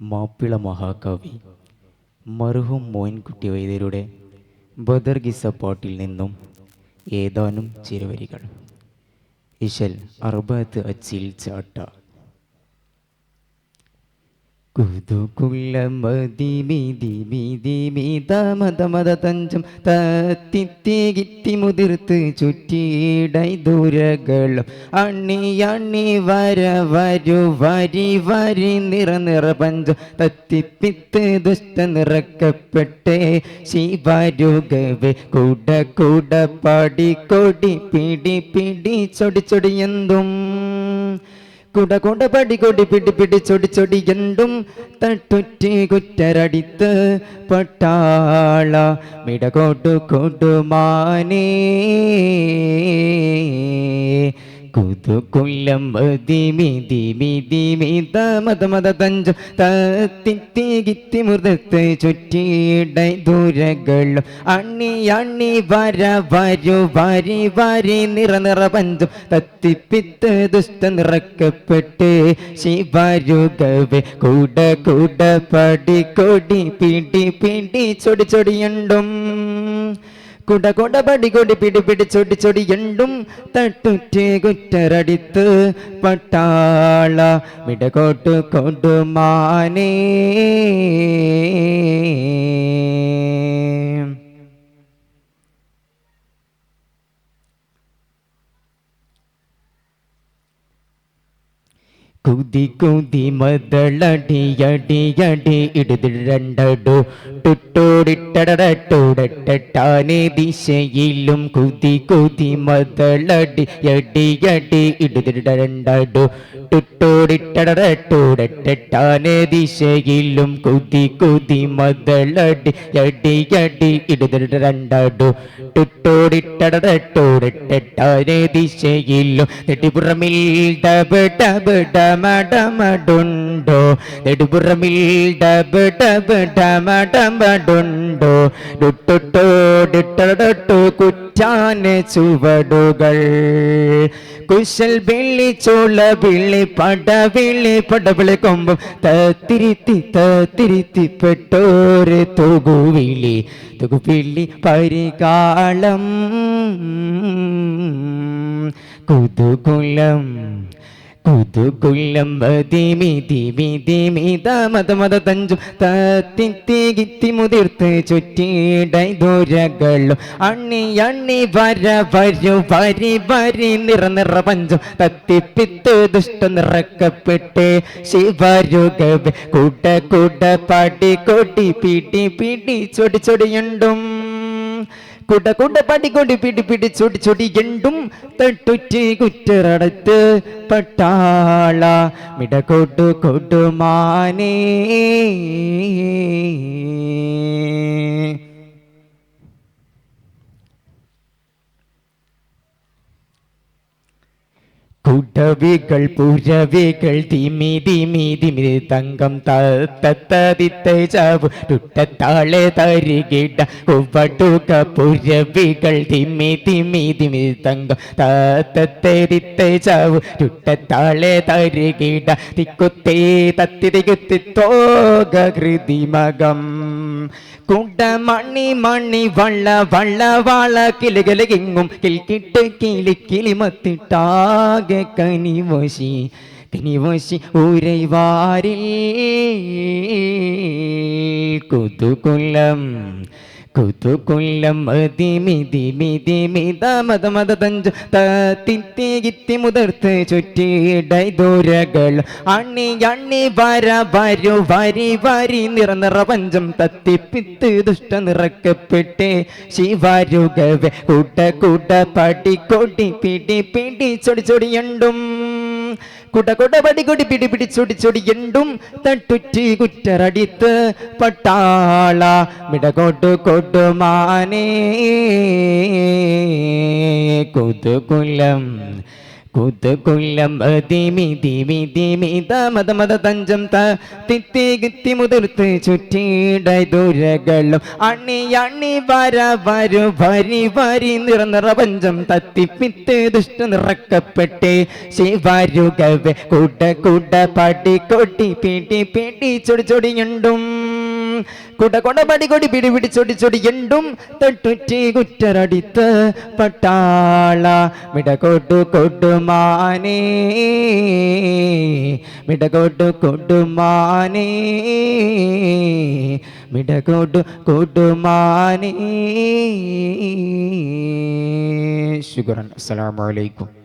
മാപ്പിള മഹാകവി മർഹൂം മോയിൻകുട്ടി വൈദ്യരുടെ ബദർ ഗിസ പാട്ടിൽ നിന്നും ഏതാനും ചിരവരികൾ. ഇശൽ അർബത്ത് അച്ചിൽ ചാട്ട കുതുകുള്ള തഞ്ചം തത്തിത്തി മുതിർത്ത് ചുറ്റിയിടൈ ദൂരകളും അണ്ണി അണ്ണി വര വരു വരി വരി നിറ പഞ്ചം തത്തിപ്പിത്ത് ദുഷ്ട നിറക്കപ്പെട്ടേ ശിവരുകവേ കൂട കൂട പാടി കൊടി പിടി പിടി ചൊടി ചൊടി എന്തും കുട കൊട പടി കൊടി പിടി പിടി ചൊടി ചൊടി എന്തും തട്ടുറ്റി കുറ്റരടിത്ത് പട്ടാള മിടകൊടു കൊടുമാനേ കുതുകുല്ലം തഞ്ചം തത്തിത്തി മുതത്ത് ചുറ്റിയിടൈ ദൂരകളും അണ്ണി അണ്ണി വര വരു വരി വരി നിറ പഞ്ചം തത്തിപ്പിത്ത് ദുഷ്ട നിറക്കപ്പെട്ട് ശിവരുകവേ കൂട കൂട പടി കൊടി പിടി പിടി ചൊടി ചൊടിയുണ്ടും കുട കൊട പടി കൊടി പിടി പിടി ചൊടി ചൊടി എന്തും തട്ടുറ്റി കുറ്റരടിത്ത് പട്ടാള മിടകോട്ട് കൊടുമാനേ കുതി കുതി മദളടിയടിയടി ഇടുതിരണ്ടടു ടുട്ടോടിട്ടടട്ടോടട്ടാനെ ദിശയിലും കുതി കുതി മദളടിയടിയടി ഇടുതിരണ്ടടു ടുട്ടോടിട്ടടട്ടോടട്ടാനെ ദിശയിലും കുതി കുതി മദളടിയടിയടി ഇടുതിരണ്ടടു ടുട്ടോടിട്ടടട്ടോടട്ടാനെ ദിശയിലും നെട്ടിപ്പുറമിൽ ഡബ ഡബ ഡമഡമഡുണ്ടോ നെടുപുറമിൽ ഡബ് ഡബ് ഡമഡമഡുണ്ടോ ഡുട്ടുട്ടോ ഡിട്ടടട്ടു കുറ്റാന് ചുവടുകൾ കുശൽ വിളി ചോള വിളി പടവിളി കൊമ്പും തത്തിരിത്തി പെട്ടോര് തുകുവിളി പരികാളം കുതുകുലം കുതുകുല്ലം മത തഞ്ചും തത്തിത്തി മുതിർത്ത് ചുറ്റിയിടൈ ദൂരകളും അണ്ണി അണ്ണി വര വരു വരി വരി നിറ പഞ്ചം തത്തിപ്പിത്ത് ദുഷ്ട നിറക്കപ്പെട്ട് ശിവരുകവേ കൂട കൂട പാടി കൊടി പിടി പിടി ചൊടി ചൊടിയുണ്ടും കുട കുട പടി കൊടി പിടി പിടി ചൊടി ചൊടി എന്തും തട്ടുറ്റി കുറ്ററടത്ത് പട്ടാള മിടകൊടു കൊടുമാനേ കുടവികൾ പുരവികൾ തിമി തിമി തിമി തങ്കം തത്തതിത്തെ ചാവു ടുട്ടത്താളെ തരികിട കുവടുക പുരവികൾ തിമി തിമി തിമി തങ്കം തത്തതിത്തെ ചാവു ടുട്ടത്താളെ തരികിട തിക്കുത്തേ തത്തി കുത്തി തോക കൃതിമകം കുട മണി മണി വള്ള വള്ള വാള കിലുകിലും കിൽക്കിട്ട് കിളി കിളിമത്തിട്ടാകെ കനിവശി ഉരൈവാരിൽ കുതുകുലം കുതുകുല്ലം മത തഞ്ചു തത്തിത്തി മുതിർത്ത് ചുറ്റിയിടൈ ദൂരകൾ അണ്ണി അണ്ണി വര വരു വരി വരി നിറ പഞ്ചം തത്തിപ്പിത്ത് ദുഷ്ട നിറക്കപ്പെട്ടേ ശിവരുകവേ കൂട്ട കൂട്ട പടി കൊടി പിടി പിടി ചൊടി ചൊടിയുണ്ടും കുട കൊട പടി കൊടി പിടി പിടി ചൊടി ചൊടി എന്തും തട്ടുറ്റി കുറ്ററടിത്ത് പട്ടാള മിടകൊടു കൊടുമാനേ കുതുകുലം കുതുകൊല്ലം ദിമിത മത മത തഞ്ചം തിത്തി കിത്തി മുതിർത്ത് ചുറ്റിയിടൈ ദൂരകളും അണ്ണി അണ്ണി വര വരു വരി വരി നിറ പഞ്ചം തത്തിപ്പിത്ത് ദുഷ്ട നിറക്കപ്പെട്ടേ ശിവരുകവെ കൂട്ട കൂട്ട പാട്ടി കൊട്ടി പീട്ടി പീട്ടി ചൊടി ചൊടിയുണ്ടും കുട കൊട പടി കൊടി പിടി പിടി ചൊടി ചൊടി എണ്ടും തട്ടുറ്റി കുറ്റരടിത്ത് പട്ടാള മിടകൊട്ടു കൊടുമാനേ മിടകൊട്ടു കൊടുമാനേ മിടകൊട്ടു കൊടുമാനേ. ശുക്രാൻ. അസ്സലാമു അലൈക്കും.